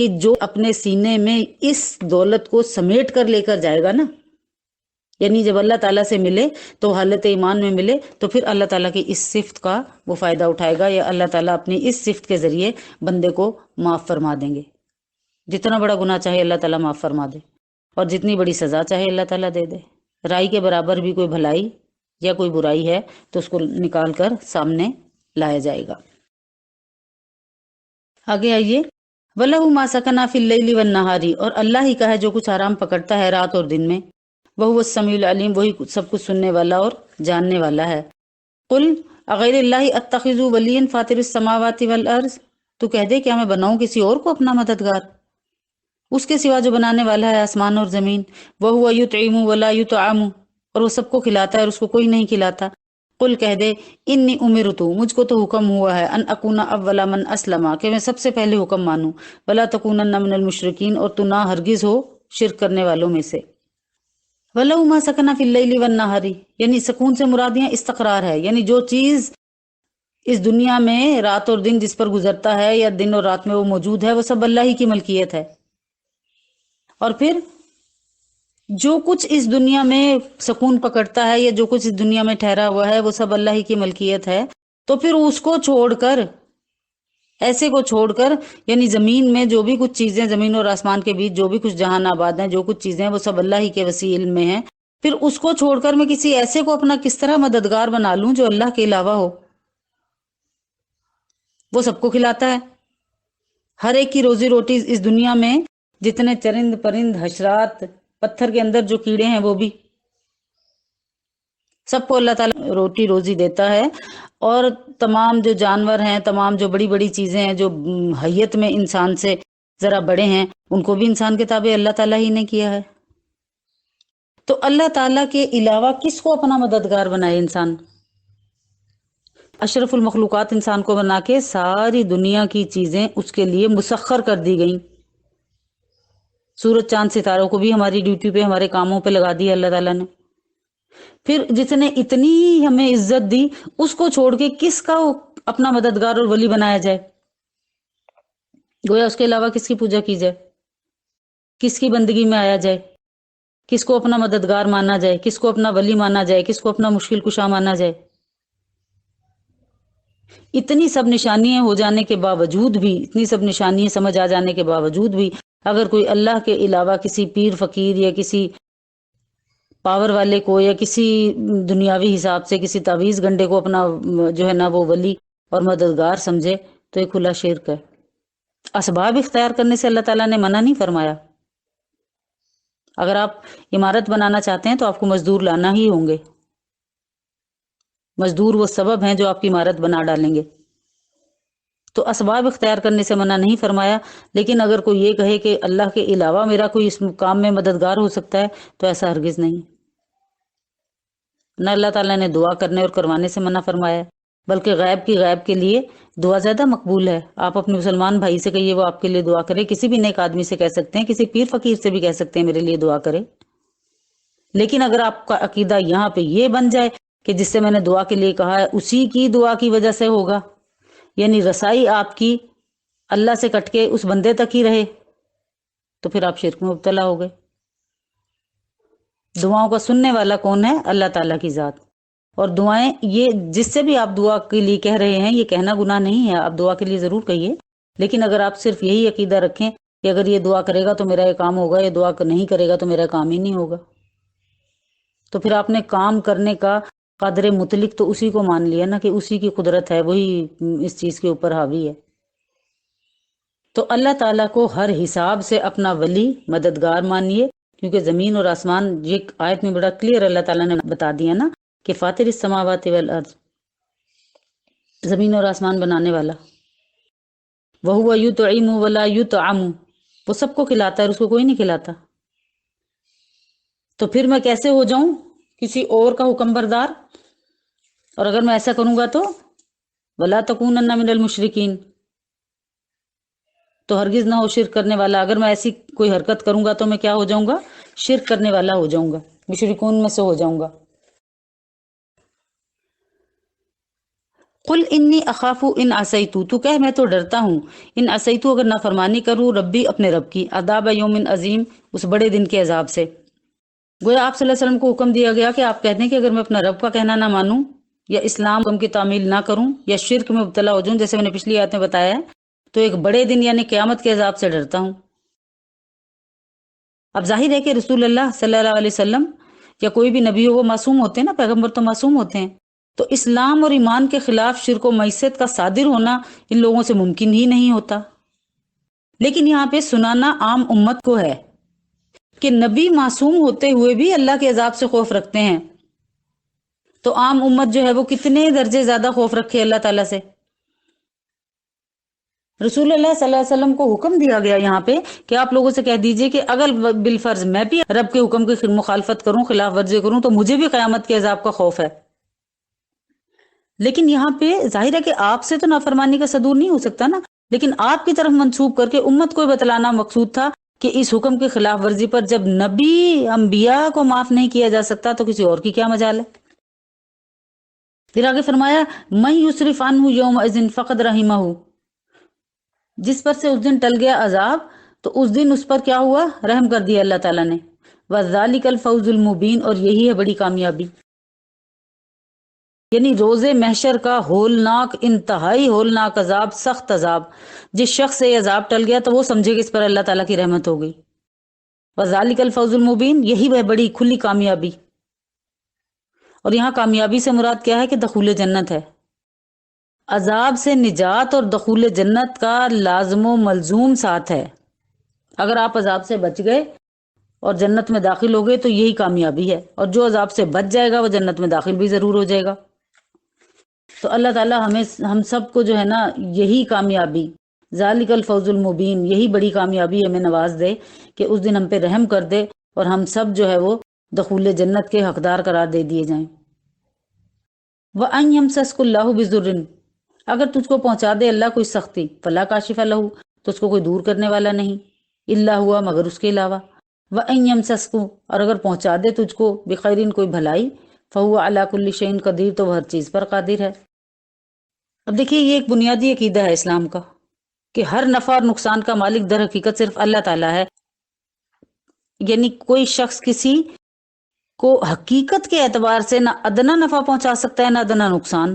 کہ جو اپنے سینے میں اس دولت کو سمیٹ کر لے کر جائے گا نا، یعنی جب اللہ تعالیٰ سے ملے تو حالت ایمان میں ملے تو پھر اللہ تعالیٰ کی اس صفت کا وہ فائدہ اٹھائے گا، یا اللہ تعالیٰ اپنی اس صفت کے ذریعے بندے کو معاف فرما دیں گے۔ جتنا بڑا گناہ چاہے اللہ تعالیٰ معاف فرما دے، اور جتنی بڑی سزا چاہے اللہ تعالیٰ دے دے۔ رائی کے برابر بھی کوئی بھلائی یا کوئی برائی ہے تو اس کو نکال کر سامنے لایا جائے گا۔ آگے آئیے، وَلَهُ مَا سَكَنَ فِي اللَّيْلِ وَالنَّهَارِ، اور اللہ ہی کا ہے جو کچھ آرام پکڑتا ہے رات اور دن میں، وَهُوَ السَّمِيعُ الْعَلِيمُ، وہی سب کچھ سننے والا اور جاننے والا ہے۔ قُلْ أَغَيْرَ اللَّهِ أَتَّخِذُ وَلِيًّا فَاطِرِ السَّمَاوَاتِ وَالْأَرْضِ، تو کہہ دے کیا میں بناؤں کسی اور کو اپنا مددگار، اس کے سوا جو بنانے والا ہے آسمان اور زمین، وَهُوَ يُطْعِمُ وَلَا يُطْعَمُ، اور وہ سب کو کھلاتا ہے اور اس کو کوئی نہیں کھلاتا۔ قل کہہ دے انی امرت، مجھ کو تو حکم ہوا ہے، ان اکون اول من اسلم، کہ میں سب سے پہلے حکم مانوں، ولا تکونن من المشرکین، اور تو نہ ہرگز ہو شرک کرنے والوں میں سے۔ وَلَهُ مَا سَكَنَ فِي اللَّيْلِ وَالنَّهَارِ، یعنی سکون سے مراد یہاں استقرار ہے، یعنی جو چیز اس دنیا میں رات اور دن جس پر گزرتا ہے یا دن اور رات میں وہ موجود ہے، وہ سب اللہ ہی کی ملکیت ہے۔ اور پھر جو کچھ اس دنیا میں سکون پکڑتا ہے یا جو کچھ اس دنیا میں ٹھہرا ہوا ہے وہ سب اللہ ہی کی ملکیت ہے۔ تو پھر اس کو چھوڑ کر، ایسے کو چھوڑ کر، یعنی زمین میں جو بھی کچھ چیزیں، زمین اور آسمان کے بیچ جو بھی کچھ جہان آباد ہیں، جو کچھ چیزیں ہیں وہ سب اللہ ہی کے وسیع علم میں ہیں، پھر اس کو چھوڑ کر میں کسی ایسے کو اپنا کس طرح مددگار بنا لوں جو اللہ کے علاوہ ہو؟ وہ سب کو کھلاتا ہے، ہر ایک کی روزی روٹی اس دنیا میں، جتنے چرند پرند حشرات، پتھر کے اندر جو کیڑے ہیں وہ بھی، سب کو اللہ تعالیٰ روٹی روزی دیتا ہے۔ اور تمام جو جانور ہیں، تمام جو بڑی بڑی چیزیں ہیں جو حیت میں انسان سے ذرا بڑے ہیں، ان کو بھی انسان کے تابع اللہ تعالیٰ ہی نے کیا ہے۔ تو اللہ تعالیٰ کے علاوہ کس کو اپنا مددگار بنائے انسان؟ اشرف المخلوقات انسان کو بنا کے ساری دنیا کی چیزیں اس کے لیے مسخر کر دی گئیں۔ سورج چاند ستاروں کو بھی ہماری ڈیوٹی پہ، ہمارے کاموں پہ لگا دیا اللہ تعالیٰ نے۔ پھر جس نے اتنی ہمیں عزت دی، اس کو چھوڑ کے کس کا اپنا مددگار اور ولی بنایا جائے؟ گویا اس کے علاوہ کس کی پوجا کی جائے، کس کی بندگی میں آیا جائے، کس کو اپنا مددگار مانا جائے، کس کو اپنا ولی مانا جائے، کس کو اپنا مشکل کشا مانا جائے؟ اتنی سب نشانیاں ہو جانے کے باوجود بھی، اتنی سب نشانیاں سمجھ آ جانے کے باوجود بھی، اگر کوئی اللہ کے علاوہ کسی پیر فقیر یا کسی پاور والے کو یا کسی دنیاوی حساب سے کسی تعویذ گنڈے کو اپنا جو ہے نا وہ ولی اور مددگار سمجھے تو یہ کھلا شرک ہے۔ اسباب اختیار کرنے سے اللہ تعالیٰ نے منع نہیں فرمایا۔ اگر آپ عمارت بنانا چاہتے ہیں تو آپ کو مزدور لانا ہی ہوں گے، مزدور وہ سبب ہیں جو آپ کی عمارت بنا ڈالیں گے۔ تو اسباب اختیار کرنے سے منع نہیں فرمایا، لیکن اگر کوئی یہ کہے کہ اللہ کے علاوہ میرا کوئی اس کام میں مددگار ہو سکتا ہے تو ایسا ہرگز نہیں۔ نہ اللہ تعالیٰ نے دعا کرنے اور کروانے سے منع فرمایا ہے، بلکہ غیب کے لیے دعا زیادہ مقبول ہے۔ آپ اپنے مسلمان بھائی سے کہیے وہ آپ کے لیے دعا کرے، کسی بھی نیک آدمی سے کہہ سکتے ہیں، کسی پیر فقیر سے بھی کہہ سکتے ہیں میرے لیے دعا کرے۔ لیکن اگر آپ کا عقیدہ یہاں پہ یہ بن جائے کہ جس سے میں نے دعا کے لیے کہا ہے اسی کی دعا کی وجہ سے ہوگا، یعنی رسائی آپ کی اللہ سے کٹ کے اس بندے تک ہی رہے، تو پھر آپ شرک میں مبتلا ہو گئے۔ دعاؤں کا سننے والا کون ہے؟ اللہ تعالیٰ کی ذات۔ اور دعائیں، یہ جس سے بھی آپ دعا کے لیے کہہ رہے ہیں، یہ کہنا گناہ نہیں ہے، آپ دعا کے لیے ضرور کہیے، لیکن اگر آپ صرف یہی عقیدہ رکھیں کہ اگر یہ دعا کرے گا تو میرا یہ کام ہوگا، یہ دعا نہیں کرے گا تو میرا کام ہی نہیں ہوگا، تو پھر آپ نے کام کرنے کا قادر مطلق تو اسی کو مان لیا نا کہ اسی کی قدرت ہے، وہی اس چیز کے اوپر حاوی ہے۔ تو اللہ تعالیٰ کو ہر حساب سے اپنا ولی مددگار مانیے، کیونکہ زمین اور آسمان، یہ آیت میں بڑا کلیئر اللہ تعالیٰ نے بتا دیا نا کہ فاطر السماوات والارض، زمین اور آسمان بنانے والا، وَهُوَ يُطْعِمُ وَلَا يُطْعَمُ، وہ سب کو کھلاتا ہے اور اس کو کوئی نہیں کھلاتا۔ تو پھر میں کیسے ہو جاؤں کسی اور کا حکم بردار؟ اور اگر میں ایسا کروں گا تو وَلَا تَكُونَنَّ مِنَ الْمُشْرِكِينَ، تو ہرگز نہ ہو شرک کرنے والا۔ اگر میں ایسی کوئی حرکت کروں گا تو میں کیا ہو جاؤں گا؟ شرک کرنے والا ہو جاؤں گا، مشرکون میں سے ہو جاؤں گا۔ قل انی اخاف ان عصیتو، تو کہہ میں تو ڈرتا ہوں، ان عصیتو اگر نافرمانی کروں، ربی اپنے رب کی، عذاب یوم عظیم، اس بڑے دن کے عذاب سے۔ گویا آپ صلی اللہ علیہ وسلم کو حکم دیا گیا کہ آپ کہتے ہیں کہ اگر میں اپنا رب کا کہنا نہ مانوں یا اسلام کی تعمیل نہ کروں یا شرک میں مبتلا ہو جاؤں، جیسے میں نے پچھلی آیت میں بتایا ہے، تو ایک بڑے دن یعنی قیامت کے عذاب سے ڈرتا ہوں۔ اب ظاہر ہے کہ رسول اللہ صلی اللہ علیہ وسلم یا کوئی بھی نبی ہو، وہ معصوم ہوتے ہیں نا، پیغمبر تو معصوم ہوتے ہیں، تو اسلام اور ایمان کے خلاف شرک و معصیت کا صادر ہونا ان لوگوں سے ممکن ہی نہیں ہوتا۔ لیکن یہاں پہ سنانا عام امت کو ہے کہ نبی معصوم ہوتے ہوئے بھی اللہ کے عذاب سے خوف رکھتے ہیں، تو عام امت جو ہے وہ کتنے درجے زیادہ خوف رکھے اللہ تعالیٰ سے۔ رسول اللہ صلی اللہ علیہ وسلم کو حکم دیا گیا یہاں پہ کہ آپ لوگوں سے کہہ دیجئے کہ اگر بالفرض میں بھی رب کے حکم کی مخالفت کروں، خلاف ورزی کروں، تو مجھے بھی قیامت کے عذاب کا خوف ہے۔ لیکن یہاں پہ ظاہر ہے کہ آپ سے تو نافرمانی کا صدور نہیں ہو سکتا نا، لیکن آپ کی طرف منسوب کر کے امت کو بتلانا مقصود تھا کہ اس حکم کی خلاف ورزی پر جب نبی انبیاء کو معاف نہیں کیا جا سکتا تو کسی اور کی کیا مجال ہے۔ پھر آگے فرمایا من یصرف عنہ یومئذ فقد رحمہ، جس پر سے اس دن ٹل گیا عذاب تو اس دن اس پر کیا ہوا، رحم کر دیا اللہ تعالیٰ نے۔ وذالک الفوز المبین، اور یہی ہے بڑی کامیابی، یعنی روز محشر کا ہولناک، انتہائی ہولناک عذاب، سخت عذاب، جس شخص سے یہ عذاب ٹل گیا تو وہ سمجھے کہ اس پر اللہ تعالیٰ کی رحمت ہو گئی۔ وذالک الفوز المبین، یہی ہے بڑی کھلی کامیابی۔ اور یہاں کامیابی سے مراد کیا ہے کہ دخول جنت ہے۔ عذاب سے نجات اور دخول جنت کا لازم و ملزوم ساتھ ہے۔ اگر آپ عذاب سے بچ گئے اور جنت میں داخل ہو گئے تو یہی کامیابی ہے، اور جو عذاب سے بچ جائے گا وہ جنت میں داخل بھی ضرور ہو جائے گا۔ تو اللہ تعالیٰ ہم سب کو جو ہے نا یہی کامیابی، ذالک الفوز المبین، یہی بڑی کامیابی ہمیں نواز دے کہ اس دن ہم پہ رحم کر دے اور ہم سب جو ہے وہ دخول جنت کے حقدار قرار دے دیے جائیں۔ وَأَن يَمْسَسْكَ اللَّهُ بِضُرٍّ، اگر تجھ کو پہنچا دے اللہ کوئی سختی، فلا کاشف لہ، تو اس کو کوئی دور کرنے والا نہیں، الا ہوا، مگر اس کے علاوہ۔ وَأَن يَمْسَسْكَ، اور اگر پہنچا دے تجھ کو بخیر، کوئی بھلائی، فَهُوَ عَلَى كُلِّ شَيْءٍ قدیر، تو وہ ہر چیز پر قادر ہے۔ اب دیکھیے یہ ایک بنیادی عقیدہ ہے اسلام کا کہ ہر نفع اور نقصان کا مالک در حقیقت صرف اللہ تعالیٰ ہے، یعنی کوئی شخص کسی کو حقیقت کے اعتبار سے نہ ادنا نفع پہنچا سکتا ہے نہ ادنا نقصان،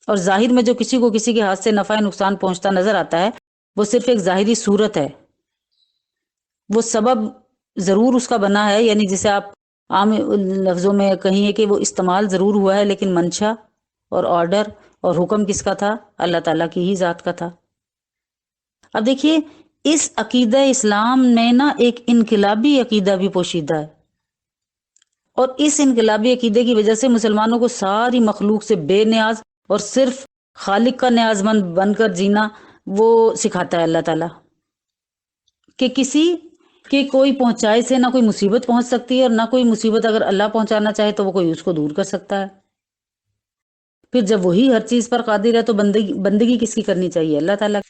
اور ظاہر میں جو کسی کو کسی کے ہاتھ سے نفع نقصان پہنچتا نظر آتا ہے وہ صرف ایک ظاہری صورت ہے، وہ سبب ضرور اس کا بنا ہے، یعنی جسے آپ عام لفظوں میں کہیں کہ وہ استعمال ضرور ہوا ہے، لیکن منشا اور آرڈر اور حکم کس کا تھا، اللہ تعالیٰ کی ہی ذات کا تھا۔ اب دیکھیے اس عقیدہ اسلام میں نا ایک انقلابی عقیدہ بھی پوشیدہ ہے، اور اس انقلابی عقیدے کی وجہ سے مسلمانوں کو ساری مخلوق سے بے نیاز اور صرف خالق کا نیاز مند بن کر جینا وہ سکھاتا ہے اللہ تعالیٰ، کہ کسی کہ کوئی پہنچائے سے نہ کوئی مصیبت پہنچ سکتی ہے، اور نہ کوئی مصیبت اگر اللہ پہنچانا چاہے تو وہ کوئی اس کو دور کر سکتا ہے۔ پھر جب وہی ہر چیز پر قادر ہے تو بندگی کس کی کرنی چاہیے، اللہ تعالیٰ۔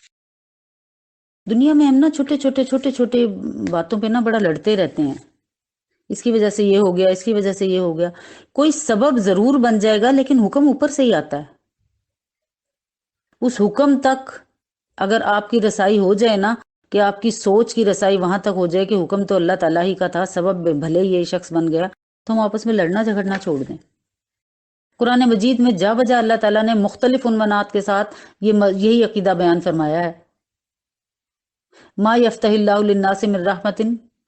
دنیا میں ہم نا چھوٹے باتوں پہ نا بڑا لڑتے رہتے ہیں، اس کی وجہ سے یہ ہو گیا، اس کی وجہ سے یہ ہو گیا، کوئی سبب ضرور بن جائے گا لیکن حکم اوپر سے ہی آتا ہے۔ اس حکم تک اگر آپ کی رسائی ہو جائے نا، کہ آپ کی سوچ کی رسائی وہاں تک ہو جائے کہ حکم تو اللہ تعالیٰ ہی کا تھا، سبب بھلے یہ شخص بن گیا، تو ہم آپس میں لڑنا جھگڑنا چھوڑ دیں۔ قرآن مجید میں جا بجا اللہ تعالیٰ نے مختلف عنوانات کے ساتھ یہی عقیدہ بیان فرمایا ہے۔ ما یفتح اللہ للناس من رحمت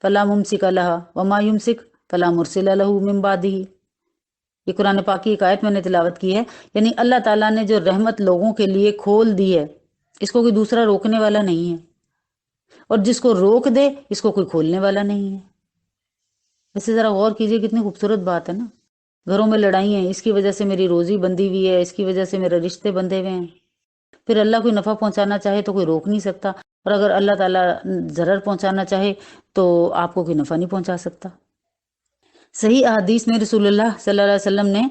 فلا ممسک لها وما یمسک فلا مرسل له من بعدہ، یہ قرآن پاک کی ایک آیت میں نے تلاوت کی ہے، یعنی اللہ تعالیٰ نے جو رحمت لوگوں کے لیے کھول دی ہے اس کو کوئی دوسرا روکنے والا نہیں ہے، اور جس کو روک دے اس کو کوئی کھولنے والا نہیں ہے۔ ویسے ذرا غور کیجئے کتنی خوبصورت بات ہے نا، گھروں میں لڑائی ہیں، اس کی وجہ سے میری روزی بندی ہوئی ہے، اس کی وجہ سے میرے رشتے بندھے ہوئے ہیں، پھر اللہ کوئی نفع پہنچانا چاہے تو کوئی روک نہیں سکتا، اور اگر اللہ تعالیٰ ضرر پہنچانا چاہے تو آپ کو کوئی نفع نہیں پہنچا سکتا۔ صحیح احادیث میں رسول اللہ صلی اللہ علیہ وسلم نے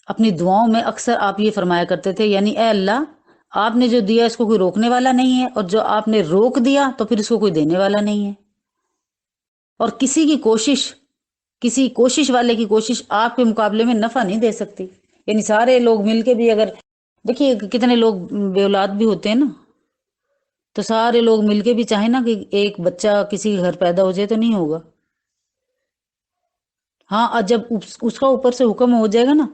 اپنی دعاؤں میں اکثر آپ یہ فرمایا کرتے تھے، یعنی اے اللہ آپ نے جو دیا اس کو کوئی روکنے والا نہیں ہے، اور جو آپ نے روک دیا تو پھر اس کو کوئی دینے والا نہیں ہے، اور کسی کوشش والے کی کوشش آپ کے مقابلے میں نفع نہیں دے سکتی، یعنی سارے لوگ مل کے بھی اگر دیکھیے کتنے لوگ بے اولاد بھی ہوتے ہیں نا، تو سارے لوگ مل کے بھی چاہیں نا کہ ایک بچہ کسی کے گھر پیدا ہو جائے تو نہیں ہوگا. ہاں، اور جب اس کا اوپر سے حکم ہو جائے گا نا،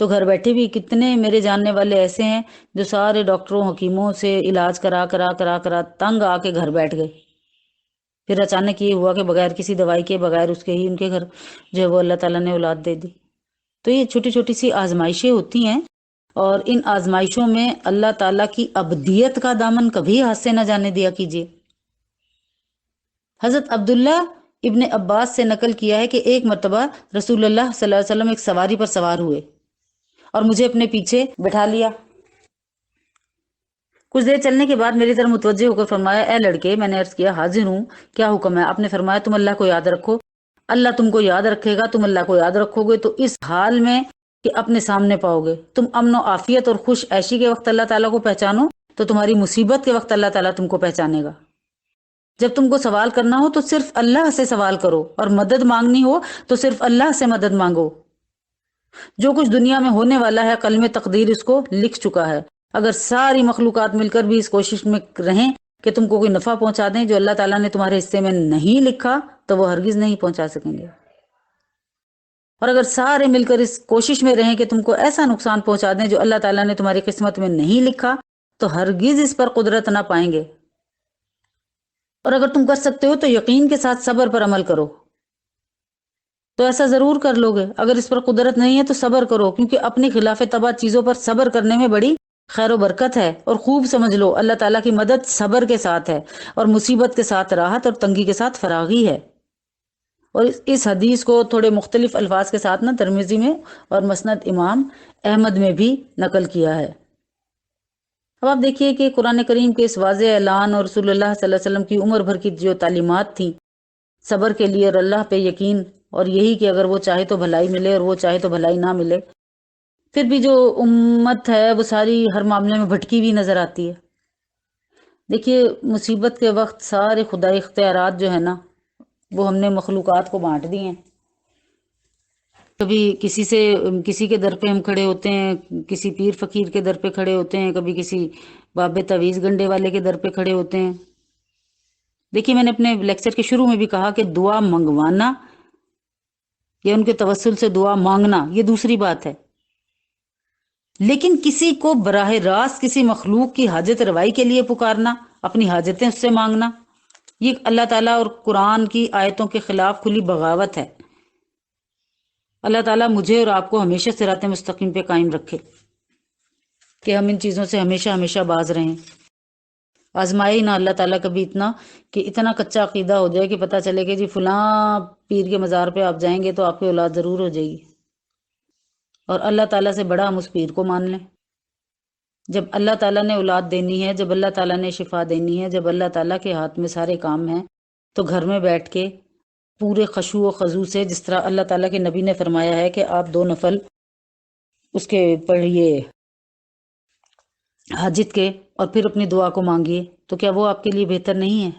تو گھر بیٹھے بھی کتنے میرے جاننے والے ایسے ہیں جو سارے ڈاکٹروں حکیموں سے علاج کرا کرا کرا کرا تنگ آ کے گھر بیٹھ گئے. پھر اچانک یہ ہوا کہ بغیر کسی دوائی کے، بغیر اس کے ہی ان کے گھر جو ہے وہ اللہ تعالیٰ نے اولاد دے دی. تو یہ چھوٹی چھوٹی سی آزمائشیں ہوتی ہیں، اور ان آزمائشوں میں اللہ تعالیٰ کی ابدیت کا دامن کبھی ہاتھ سے نہ جانے دیا کیجیے. حضرت عبداللہ ابن عباس سے نقل کیا ہے کہ ایک مرتبہ رسول اللہ صلی اللہ علیہ وسلم ایک سواری پر سوار ہوئے اور مجھے اپنے پیچھے بٹھا لیا. کچھ دیر چلنے کے بعد میری طرف متوجہ ہو کر فرمایا، اے لڑکے. میں نے عرض کیا، حاضر ہوں، کیا حکم ہے؟ آپ نے فرمایا، تم اللہ کو یاد رکھو، اللہ تم کو یاد رکھے گا. تم اللہ کو یاد رکھو گے تو اس حال میں کہ اپنے سامنے پاؤ گے. تم امن و عافیت اور خوش عیشی کے وقت اللہ تعالیٰ کو پہچانو تو تمہاری مصیبت کے وقت اللہ تعالیٰ تم کو پہچانے گا. جب تم کو سوال کرنا ہو تو صرف اللہ سے سوال کرو، اور مدد مانگنی ہو تو صرف اللہ سے مدد مانگو. جو کچھ دنیا میں ہونے والا ہے قلم تقدیر اس کو لکھ چکا ہے. اگر ساری مخلوقات مل کر بھی اس کوشش میں رہیں کہ تم کو کوئی نفع پہنچا دیں جو اللہ تعالیٰ نے تمہارے حصے میں نہیں لکھا، تو وہ ہرگز نہیں پہنچا سکیں گے. اور اگر سارے مل کر اس کوشش میں رہیں کہ تم کو ایسا نقصان پہنچا دیں جو اللہ تعالیٰ نے تمہاری قسمت میں نہیں لکھا، تو ہرگز اس پر قدرت نہ پائیں گے. اور اگر تم کر سکتے ہو تو یقین کے ساتھ صبر پر عمل کرو، تو ایسا ضرور کر لو گے. اگر اس پر قدرت نہیں ہے تو صبر کرو، کیونکہ اپنی خلاف طبع چیزوں پر صبر کرنے میں بڑی خیر و برکت ہے. اور خوب سمجھ لو، اللہ تعالیٰ کی مدد صبر کے ساتھ ہے، اور مصیبت کے ساتھ راحت، اور تنگی کے ساتھ فراغی ہے. اور اس حدیث کو تھوڑے مختلف الفاظ کے ساتھ نا ترمذی میں اور مسند امام احمد میں بھی نقل کیا ہے. اب آپ دیکھیے کہ قرآن کریم کے اس واضح اعلان اور رسول اللہ صلی اللہ علیہ وسلم کی عمر بھر کی جو تعلیمات تھیں صبر کے لیے اور اللہ پہ یقین، اور یہی کہ اگر وہ چاہے تو بھلائی ملے اور وہ چاہے تو بھلائی نہ ملے، پھر بھی جو امت ہے وہ ساری ہر معاملے میں بھٹکی ہوئی نظر آتی ہے. دیکھیے مصیبت کے وقت سارے خدائی اختیارات جو ہے نا وہ ہم نے مخلوقات کو بانٹ دی ہیں. کبھی کسی کے در پہ ہم کھڑے ہوتے ہیں، کسی پیر فقیر کے در پہ کھڑے ہوتے ہیں، کبھی کسی باب تعویذ گنڈے والے کے در پہ کھڑے ہوتے ہیں. دیکھیے میں نے اپنے لیکچر کے شروع میں بھی کہا کہ دعا منگوانا یا ان کے توسل سے دعا مانگنا یہ دوسری بات ہے، لیکن کسی کو براہ راست کسی مخلوق کی حاجت روائی کے لیے پکارنا، اپنی حاجتیں اس سے مانگنا، یہ اللہ تعالیٰ اور قرآن کی آیتوں کے خلاف کھلی بغاوت ہے. اللہ تعالیٰ مجھے اور آپ کو ہمیشہ صراط مستقیم پہ قائم رکھے کہ ہم ان چیزوں سے ہمیشہ ہمیشہ باز رہیں. آزمائے ہی نہ اللہ تعالیٰ کبھی اتنا کہ اتنا کچا عقیدہ ہو جائے کہ پتہ چلے کہ جی فلاں پیر کے مزار پہ آپ جائیں گے تو آپ کی اولاد ضرور ہو جائے گی، اور اللہ تعالیٰ سے بڑا ہم اس پیر کو مان لیں. جب اللہ تعالیٰ نے اولاد دینی ہے، جب اللہ تعالیٰ نے شفا دینی ہے، جب اللہ تعالیٰ کے ہاتھ میں سارے کام ہیں، تو گھر میں بیٹھ کے پورے خشوع و خضوع سے، جس طرح اللہ تعالیٰ کے نبی نے فرمایا ہے کہ آپ 2 نفل اس کے پڑھیے حاجت کے اور پھر اپنی دعا کو مانگیے، تو کیا وہ آپ کے لیے بہتر نہیں ہے؟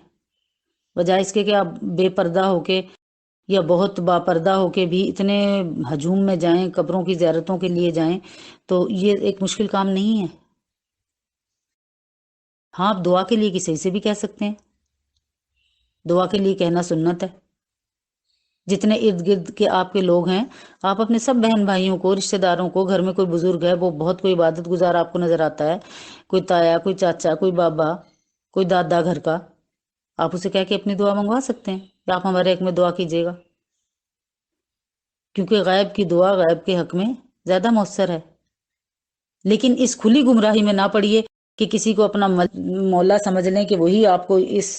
بجائے اس کے کہ آپ بے پردہ ہو کے یا بہت باپردہ ہو کے بھی اتنے ہجوم میں جائیں، قبروں کی زیارتوں کے لیے جائیں، تو یہ ایک مشکل کام نہیں ہے. ہاں آپ دعا کے لیے کسی سے بھی کہہ سکتے ہیں، دعا کے لیے کہنا سنت ہے. جتنے ارد گرد کے آپ کے لوگ ہیں، آپ اپنے سب بہن بھائیوں کو، رشتہ داروں کو، گھر میں کوئی بزرگ ہے، وہ بہت کوئی عبادت گزار آپ کو نظر آتا ہے، کوئی تایا، کوئی چاچا، کوئی بابا، کوئی دادا گھر کا، آپ اسے کہہ کے اپنی دعا منگوا سکتے ہیں کہ آپ ہمارے حق میں دعا کیجیے گا، کیونکہ غائب کی دعا غائب کے حق میں زیادہ مؤثر ہے. لیکن اس کھلی گمراہی میں نہ پڑیے کہ کسی کو اپنا مولا سمجھ لیں کہ وہی آپ کو اس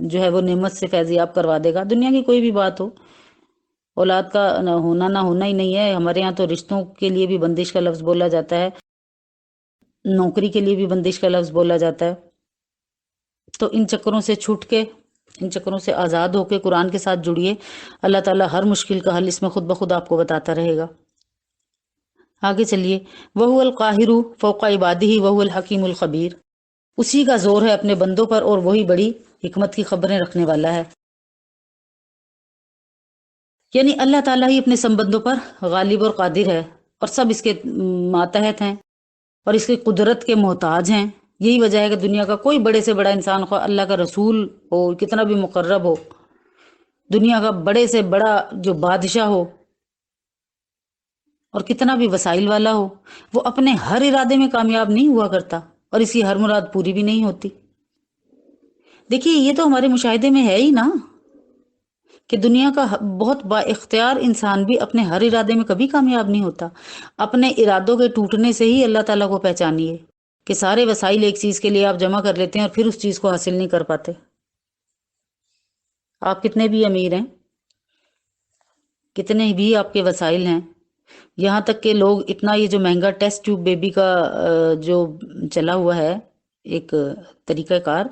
جو ہے وہ نعمت سے فیضیاب کروا دے گا. دنیا کی کوئی بھی بات ہو، اولاد کا نہ ہونا ہی نہیں ہے. ہمارے ہاں تو رشتوں کے لیے بھی بندش کا لفظ بولا جاتا ہے، نوکری کے لیے بھی بندش کا لفظ بولا جاتا ہے. تو ان چکروں سے چھوٹ کے، ان چکروں سے آزاد ہو کے قرآن کے ساتھ جڑیے. اللہ تعالیٰ ہر مشکل کا حل اس میں خود بخود آپ کو بتاتا رہے گا. آگے چلیے. وَهُوَ الْقَاهِرُ فَوْقَ عِبَادِهِ وَهُوَ الْحَكِيمُ الْخَبِيرُ. اسی کا زور ہے اپنے بندوں پر اور وہی بڑی حکمت کی خبریں رکھنے والا ہے. یعنی اللہ تعالیٰ ہی اپنے سب بندوں پر غالب اور قادر ہے، اور سب اس کے ماتحت ہیں. اور اس کی قدرت کے محتاج ہیں. یہی وجہ ہے کہ دنیا کا کوئی بڑے سے بڑا انسان خواہ اللہ کا رسول ہو، کتنا بھی مقرب ہو، دنیا کا بڑے سے بڑا جو بادشاہ ہو اور کتنا بھی وسائل والا ہو، وہ اپنے ہر ارادے میں کامیاب نہیں ہوا کرتا اور اس کی ہر مراد پوری بھی نہیں ہوتی. دیکھیے یہ تو ہمارے مشاہدے میں ہے ہی نا کہ دنیا کا بہت با اختیار انسان بھی اپنے ہر ارادے میں کبھی کامیاب نہیں ہوتا. اپنے ارادوں کے ٹوٹنے سے ہی اللہ تعالیٰ کو پہچانیے کہ سارے وسائل ایک چیز کے لیے آپ جمع کر لیتے ہیں اور پھر اس چیز کو حاصل نہیں کر پاتے. آپ کتنے بھی امیر ہیں، کتنے بھی آپ کے وسائل ہیں، یہاں تک کہ لوگ اتنا یہ جو مہنگا ٹیسٹ ٹیوب بیبی کا جو چلا ہوا ہے ایک طریقہ کار،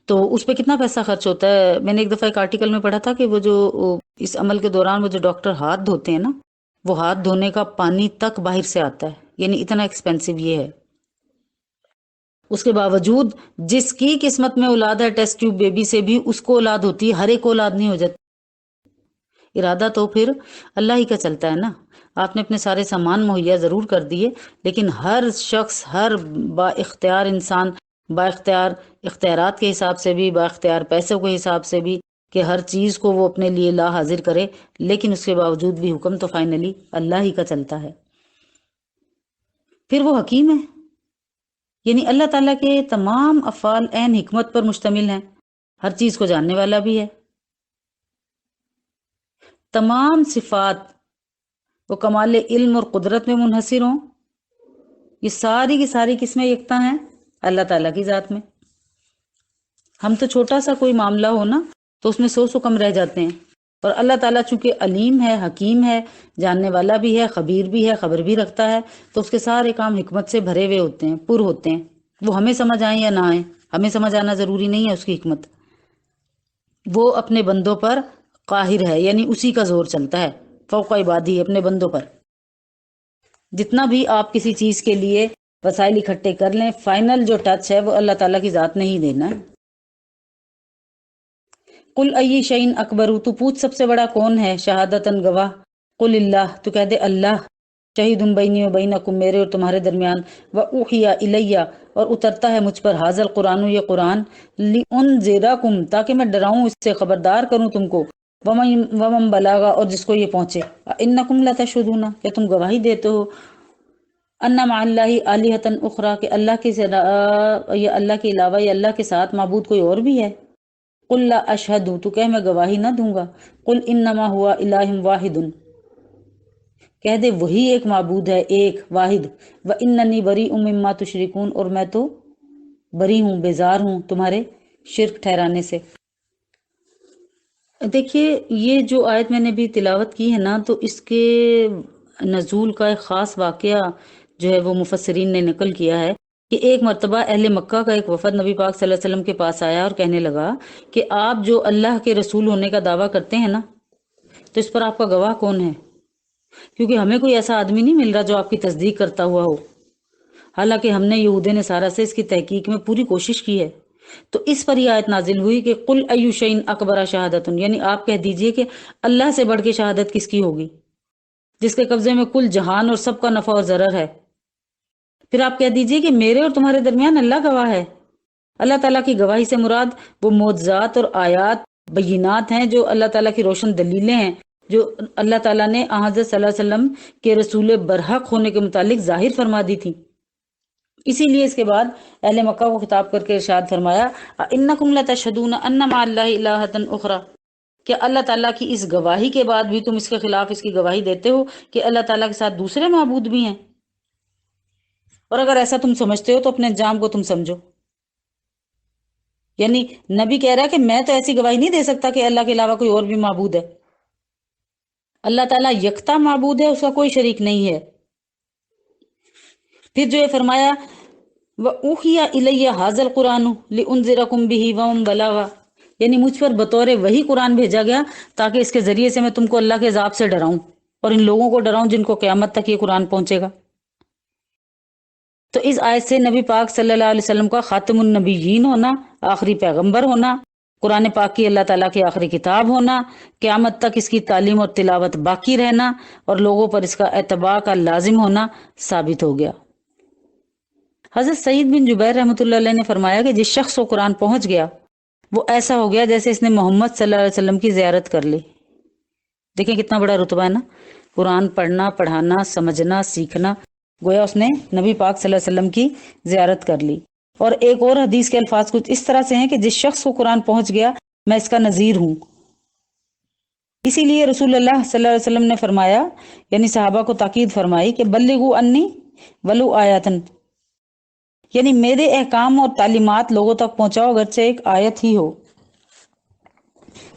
تو اس پہ کتنا پیسہ خرچ ہوتا ہے. میں نے ایک دفعہ ایک آرٹیکل میں پڑھا تھا کہ وہ جو اس عمل کے دوران وہ جو ڈاکٹر ہاتھ دھوتے ہیں نا، وہ ہاتھ دھونے کا پانی تک باہر سے آتا ہے، یعنی اتنا ایکسپینسو یہ ہے. اس کے باوجود جس کی قسمت میں اولاد ہے ٹیسٹ ٹیوب بیبی سے بھی اس کو اولاد ہوتی ہے، ہر ایک کو اولاد نہیں ہو جاتی. ارادہ تو پھر اللہ ہی کا چلتا ہے نا. آپ نے اپنے سارے سامان مہیا ضرور کر دیے، لیکن ہر شخص، ہر با اختیار انسان، با اختیار اختیارات کے حساب سے بھی، با اختیار پیسوں کے حساب سے بھی، کہ ہر چیز کو وہ اپنے لیے لا حاضر کرے، لیکن اس کے باوجود بھی حکم تو فائنلی اللہ ہی کا چلتا ہے. پھر وہ حکیم ہے، یعنی اللہ تعالیٰ کے تمام افعال عین حکمت پر مشتمل ہیں، ہر چیز کو جاننے والا بھی ہے. تمام صفات وہ کمال علم اور قدرت میں منحصر ہوں، یہ ساری کی ساری کس میں یکتا ہیں؟ اللہ تعالیٰ کی ذات میں. ہم تو چھوٹا سا کوئی معاملہ ہو نا تو اس میں سو کم رہ جاتے ہیں، اور اللہ تعالیٰ چونکہ علیم ہے، حکیم ہے، جاننے والا بھی ہے، خبیر بھی ہے، خبر بھی رکھتا ہے، تو اس کے سارے کام حکمت سے بھرے ہوئے ہوتے ہیں، پر ہوتے ہیں. وہ ہمیں سمجھ آئیں یا نہ آئیں، ہمیں سمجھ آنا ضروری نہیں ہے اس کی حکمت. وہ اپنے بندوں پر قاہر ہے، یعنی اسی کا زور چلتا ہے، فوق عبادی، اپنے بندوں پر. جتنا بھی آپ کسی چیز کے لیے وسائل اکٹھے کر لیں، فائنل جو ٹچ ہے وہ اللہ تعالیٰ کی ذات نے ہی دینا ہے. قل ای شیء اکبر، تو پوچھ سب سے بڑا کون ہے، شہادتاً گواہ. قل اللہ، تو کہہ دے اللہ، شہید بینی و بینکم، میرے اور تمہارے درمیان، و اوحی الیہ، اور اترتا ہے مجھ پر، حاضر قرآن، یہ قرآن، لانذرکم، تاکہ میں ڈراؤں اس سے، خبردار کروں تم کو، ومن بلغ، اور جس کو یہ پہنچے، انکم لتشہدون، کہ تم گواہی دیتے ہو، ان مع اللہ الہۃ اخری، کہ اللہ کے یا اللہ کے علاوہ یا اللہ کے ساتھ معبود کوئی اور بھی ہے. قل لا اشہد، تو کہ میں گواہی نہ دوں گا. قل انما ہوا الہ واحد، کہہ دے وہی ایک معبود ہے، ایک واحد. واننی بریء مما تشرکون، اور میں تو بری ہوں، بیزار ہوں تمہارے شرک ٹھہرانے سے. دیکھیے یہ جو آیت میں نے بھی تلاوت کی ہے نا، تو اس کے نزول کا ایک خاص واقعہ جو ہے وہ مفسرین نے نقل کیا ہے کہ ایک مرتبہ اہل مکہ کا ایک وفد نبی پاک صلی اللہ علیہ وسلم کے پاس آیا اور کہنے لگا کہ آپ جو اللہ کے رسول ہونے کا دعویٰ کرتے ہیں نا، تو اس پر آپ کا گواہ کون ہے؟ کیونکہ ہمیں کوئی ایسا آدمی نہیں مل رہا جو آپ کی تصدیق کرتا ہوا ہو، حالانکہ ہم نے یہود نصارہ سے اس کی تحقیق میں پوری کوشش کی ہے. تو اس پر یہ آیت نازل ہوئی کہ قل ای شیء اکبر شہادۃ، یعنی آپ کہہ دیجئے کہ اللہ سے بڑھ کے شہادت کس کی ہوگی، جس کے قبضے میں کل جہان اور سب کا نفع اور ضرر ہے. پھر آپ کہہ دیجئے کہ میرے اور تمہارے درمیان اللہ گواہ ہے. اللہ تعالیٰ کی گواہی سے مراد وہ معجزات اور آیات بینات ہیں جو اللہ تعالیٰ کی روشن دلیلیں ہیں، جو اللہ تعالیٰ نے حضرت صلی اللہ علیہ وسلم کے رسول برحق ہونے کے متعلق ظاہر فرما دی تھی. اسی لیے اس کے بعد اہل مکہ کو خطاب کر کے ارشاد فرمایا، انکم لتشہدون ان مع اللہ الہۃ اخری، کہ اللہ تعالیٰ کی اس گواہی کے بعد بھی تم اس کے خلاف اس کی گواہی دیتے ہو کہ اللہ تعالیٰ کے ساتھ دوسرے معبود بھی ہیں. اور اگر ایسا تم سمجھتے ہو تو اپنے انجام کو تم سمجھو. یعنی نبی کہہ رہا ہے کہ میں تو ایسی گواہی نہیں دے سکتا کہ اللہ کے علاوہ کوئی اور بھی معبود ہے. اللہ تعالیٰ یکتا معبود ہے، اس کا کوئی شریک نہیں ہے. پھر جو یہ فرمایا وَأُوحِيَ إِلَيَّ هَذَا الْقُرْآنُ لِأُنذِرَكُم بِهِ وَمَن بَلَغَ، یعنی مجھ پر بطور وہی قرآن بھیجا گیا تاکہ اس کے ذریعے سے میں تم کو اللہ کے عذاب سے ڈراؤں اور ان لوگوں کو ڈراؤں جن کو قیامت تک یہ قرآن پہنچے گا. تو اس آیت سے نبی پاک صلی اللہ علیہ وسلم کا خاتم النبیین ہونا، آخری پیغمبر ہونا، قرآن پاک کی اللہ تعالیٰ کی آخری کتاب ہونا، قیامت تک اس کی تعلیم اور تلاوت باقی رہنا، اور لوگوں پر اس کا اتباع کا لازم ہونا ثابت ہو گیا. حضرت سعید بن جبیر رحمۃ اللہ علیہ نے فرمایا کہ جس شخص کو قرآن پہنچ گیا وہ ایسا ہو گیا جیسے اس نے محمد صلی اللہ علیہ وسلم کی زیارت کر لی۔ دیکھیں کتنا بڑا رتبہ ہے نا، قرآن پڑھنا، پڑھانا، سمجھنا، سیکھنا، گویا اس نے نبی پاک صلی اللہ علیہ وسلم کی زیارت کر لی۔ اور ایک اور حدیث کے الفاظ کچھ اس طرح سے ہیں کہ جس شخص کو قرآن پہنچ گیا میں اس کا نذیر ہوں۔ اسی لیے رسول اللہ صلی اللہ علیہ وسلم نے فرمایا، یعنی صحابہ کو تاکید فرمائی کہ بلغوا انی ولو آیاتن، یعنی میرے احکام اور تعلیمات لوگوں تک پہنچاؤ اگرچہ ایک آیت ہی ہو۔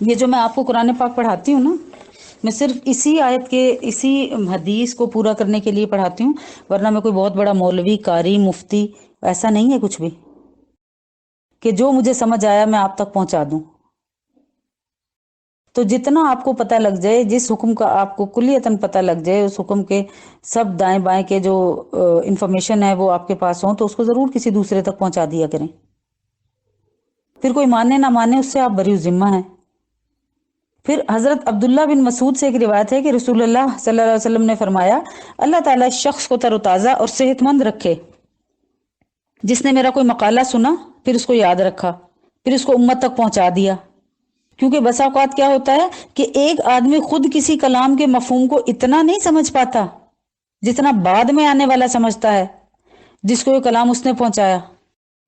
یہ جو میں آپ کو قرآن پاک پڑھاتی ہوں نا، میں صرف اسی آیت کے اسی حدیث کو پورا کرنے کے لیے پڑھاتی ہوں، ورنہ میں کوئی بہت بڑا مولوی، قاری، مفتی ایسا نہیں ہے کچھ بھی کہ جو مجھے سمجھ آیا میں آپ تک پہنچا دوں۔ تو جتنا آپ کو پتہ لگ جائے، جس حکم کا آپ کو کلیتاً پتہ لگ جائے، اس حکم کے سب دائیں بائیں کے جو انفارمیشن ہے وہ آپ کے پاس ہوں، تو اس کو ضرور کسی دوسرے تک پہنچا دیا کریں۔ پھر کوئی مانے نہ مانے اس سے آپ بری ذمہ ہیں۔ پھر حضرت عبداللہ بن مسعود سے ایک روایت ہے کہ رسول اللہ صلی اللہ علیہ وسلم نے فرمایا، اللہ تعالیٰ اس شخص کو تر و تازہ اور صحت مند رکھے جس نے میرا کوئی مقالہ سنا، پھر اس کو یاد رکھا، پھر اس کو امت تک پہنچا دیا۔ کیونکہ بسا اوقات کیا ہوتا ہے کہ ایک آدمی خود کسی کلام کے مفہوم کو اتنا نہیں سمجھ پاتا جتنا بعد میں آنے والا سمجھتا ہے جس کو یہ کلام اس نے پہنچایا۔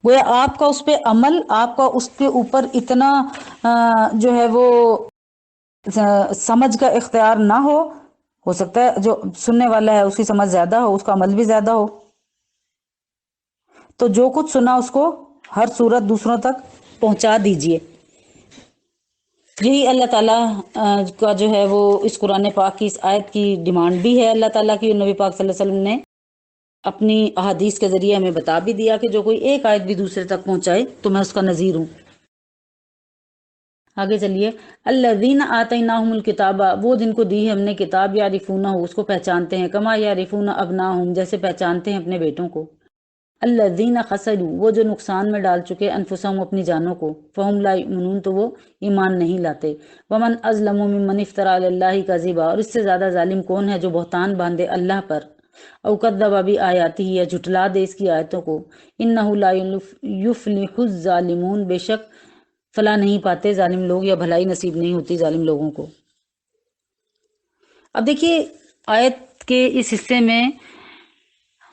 گویا آپ کا اس پہ عمل، آپ کا اس کے اوپر اتنا جو ہے وہ سمجھ کا اختیار نہ ہو سکتا ہے جو سننے والا ہے اس کی سمجھ زیادہ ہو، اس کا عمل بھی زیادہ ہو۔ تو جو کچھ سنا اس کو ہر صورت دوسروں تک پہنچا دیجئے۔ یہی اللہ تعالیٰ کا جو ہے وہ اس قرآن پاک کی اس آیت کی ڈیمانڈ بھی ہے اللہ تعالیٰ کی۔ نبی پاک صلی اللہ علیہ وسلم نے اپنی احادیث کے ذریعے ہمیں بتا بھی دیا کہ جو کوئی ایک آیت بھی دوسرے تک پہنچائے تو میں اس کا نذیر ہوں۔ آگے چلیے، الذین آتیناہم الکتاب، وہ جن کو دی ہے ہم نے کتاب، یعرفونہ، اس کو پہچانتے ہیں، کما یعرفون ابناہم، جیسے پہچانتے ہیں اپنے بیٹوں کو۔ الذین خسروا، وہ جو نقصان میں ڈال چکے، انفسہم، اپنی جانوں کو، فہم لا یؤمنون، تو وہ ایمان نہیں لاتے۔ ومن اظلم ممن افتری علی اللہ کذبا، اور اس سے زیادہ ظالم کون ہے جو بہتان باندھے اللہ پر، او کذب بآیاتہ، یا جھٹلا دے اس کی آیتوں کو۔ انہ لا یفلح الظالمون، بے شک فلاح نہیں پاتے ظالم لوگ، یا بھلائی نصیب نہیں ہوتی ظالم لوگوں کو۔ اب دیکھیے آیت کے اس حصے میں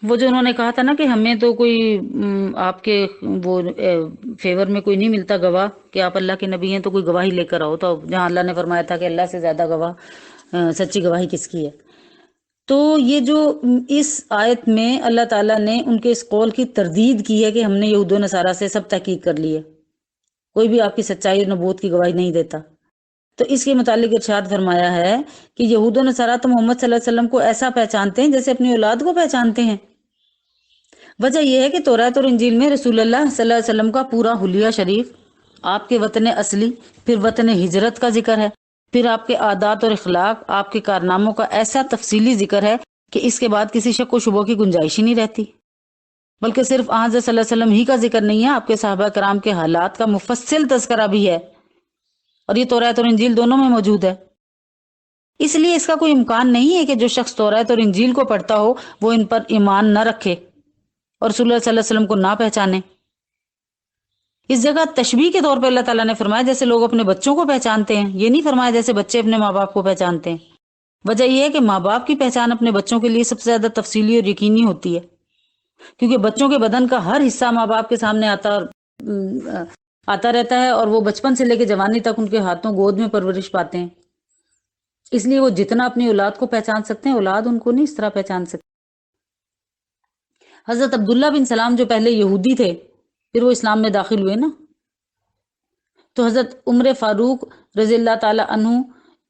وہ جو انہوں نے کہا تھا نا کہ ہمیں تو کوئی آپ کے وہ فیور میں کوئی نہیں ملتا گواہ کہ آپ اللہ کے نبی ہیں، تو کوئی گواہی لے کر آؤ، تو جہاں اللہ نے فرمایا تھا کہ اللہ سے زیادہ گواہ سچی گواہی کس کی ہے۔ تو یہ جو اس آیت میں اللہ تعالیٰ نے ان کے اس قول کی تردید کی ہے کہ ہم نے یہود و نصارہ سے سب تحقیق کر لی ہے، کوئی بھی آپ کی سچائی اور نبوت کی گواہی نہیں دیتا، تو اس کے متعلق ارشاد فرمایا ہے کہ یہود و نصارہ تو محمد صلی اللہ علیہ وسلم کو ایسا پہچانتے ہیں جیسے اپنی اولاد کو پہچانتے ہیں۔ وجہ یہ ہے کہ تورات اور انجیل میں رسول اللہ صلی اللہ علیہ وسلم کا پورا حلیہ شریف، آپ کے وطن اصلی، پھر وطن ہجرت کا ذکر ہے، پھر آپ کے عادات اور اخلاق، آپ کے کارناموں کا ایسا تفصیلی ذکر ہے کہ اس کے بعد کسی شک و شبہ کی گنجائش ہی نہیں رہتی۔ بلکہ صرف حضرت صلی اللہ علیہ وسلم ہی کا ذکر نہیں ہے، آپ کے صحابہ کرام کے حالات کا مفصل تذکرہ بھی ہے، اور یہ تورات اور انجیل دونوں میں موجود ہے۔ اس لیے اس کا کوئی امکان نہیں ہے کہ جو شخص تورات اور انجیل کو پڑھتا ہو وہ ان پر ایمان نہ رکھے اور رسول اللہ صلی اللہ علیہ وسلم کو نہ پہچانے۔ اس جگہ تشبیہ کے طور پہ اللہ تعالیٰ نے فرمایا جیسے لوگ اپنے بچوں کو پہچانتے ہیں، یہ نہیں فرمایا جیسے بچے اپنے ماں باپ کو پہچانتے ہیں۔ وجہ یہ ہے کہ ماں باپ کی پہچان اپنے بچوں کے لیے سب سے زیادہ تفصیلی اور یقینی ہوتی ہے، کیونکہ بچوں کے بدن کا ہر حصہ ماں باپ کے سامنے آتا رہتا ہے، اور وہ بچپن سے لے کے جوانی تک ان کے ہاتھوں گود میں پرورش پاتے ہیں، اس لیے وہ جتنا اپنی اولاد کو پہچان سکتے ہیں اولاد ان کو نہیں اس طرح پہچان سکتے۔ حضرت عبداللہ بن سلام جو پہلے یہودی تھے پھر وہ اسلام میں داخل ہوئے نا، تو حضرت عمر فاروق رضی اللہ تعالی عنہ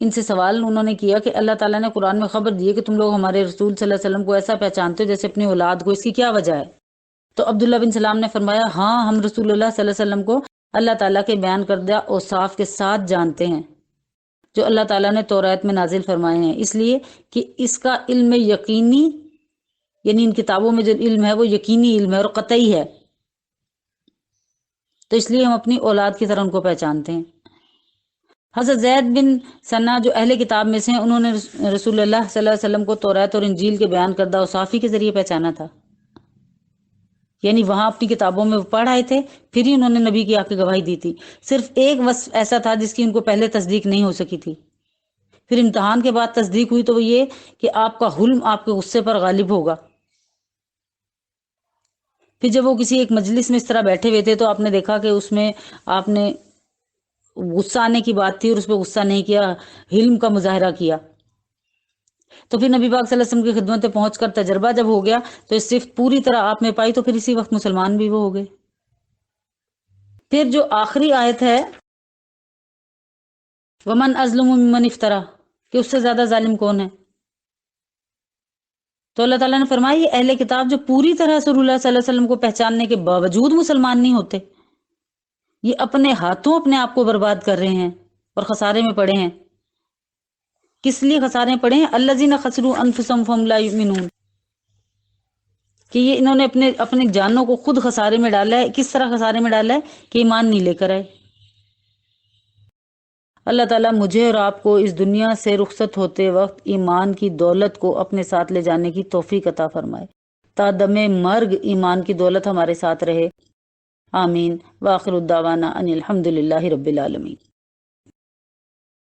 ان سے سوال انہوں نے کیا کہ اللہ تعالیٰ نے قرآن میں خبر دی ہے کہ تم لوگ ہمارے رسول صلی اللہ علیہ وسلم کو ایسا پہچانتے ہو جیسے اپنی اولاد کو، اس کی کیا وجہ ہے؟ تو عبداللہ بن سلام نے فرمایا، ہاں ہم رسول اللہ صلی اللہ علیہ وسلم کو اللہ تعالیٰ کے بیان کردہ اوصاف کے ساتھ جانتے ہیں جو اللہ تعالیٰ نے تورات میں نازل فرمائے ہیں، اس لیے کہ اس کا علم یقینی، یعنی ان کتابوں میں جو علم ہے وہ یقینی علم ہے اور قطعی ہے، تو اس لیے ہم اپنی اولاد کی طرح ان کو پہچانتے ہیں۔ حضرت زید بن ثنا جو اہل کتاب میں سے ہیں، انہوں نے رسول اللہ صلی اللہ علیہ وسلم کو تورات اور انجیل کے بیان کردہ اوصاف ہی کے ذریعے پہچانا تھا۔ یعنی وہاں اپنی کتابوں میں پڑھ آئے تھے، پھر ہی انہوں نے نبی کی آ کے گواہی دی تھی۔ صرف ایک وصف ایسا تھا جس کی ان کو پہلے تصدیق نہیں ہو سکی تھی، پھر امتحان کے بعد تصدیق ہوئی، تو وہ یہ کہ آپ کا حلم آپ کے غصے پر غالب ہوگا۔ پھر جب وہ کسی ایک مجلس میں اس طرح بیٹھے ہوئے تھے تو آپ نے دیکھا کہ اس میں آپ نے غصہ آنے کی بات تھی اور اس پہ غصہ نہیں کیا، حلم کا مظاہرہ کیا۔ تو پھر نبی پاک صلی اللہ علیہ وسلم کی خدمت میں پہنچ کر تجربہ جب ہو گیا تو اس صرف پوری طرح آپ میں پائی، تو پھر اسی وقت مسلمان بھی وہ ہو گئے۔ پھر جو آخری آیت ہے وَمَنْ أَظْلَمُ مِمَّنِ افْتَرَى، کہ اس سے زیادہ ظالم کون ہے؟ تو اللہ تعالیٰ نے فرمایا یہ اہل کتاب جو پوری طرح رسول اللہ صلی اللہ علیہ وسلم کو پہچاننے کے باوجود مسلمان نہیں ہوتے، یہ اپنے ہاتھوں اپنے آپ کو برباد کر رہے ہیں اور خسارے میں پڑے ہیں۔ کس لیے خسارے میں پڑے ہیں؟ الذین خسروا انفسهم فهم لا یؤمنون، کہ یہ انہوں نے اپنے جانوں کو خود خسارے میں ڈالا ہے۔ کس طرح خسارے میں ڈالا ہے؟ کہ ایمان نہیں لے کر آئے۔ اللہ تعالیٰ مجھے اور آپ کو اس دنیا سے رخصت ہوتے وقت ایمان کی دولت کو اپنے ساتھ لے جانے کی توفیق عطا فرمائے، تا دم مرگ ایمان کی دولت ہمارے ساتھ رہے۔ آمین۔ وآخر الدعوانا ان الحمد للہ رب العالمین۔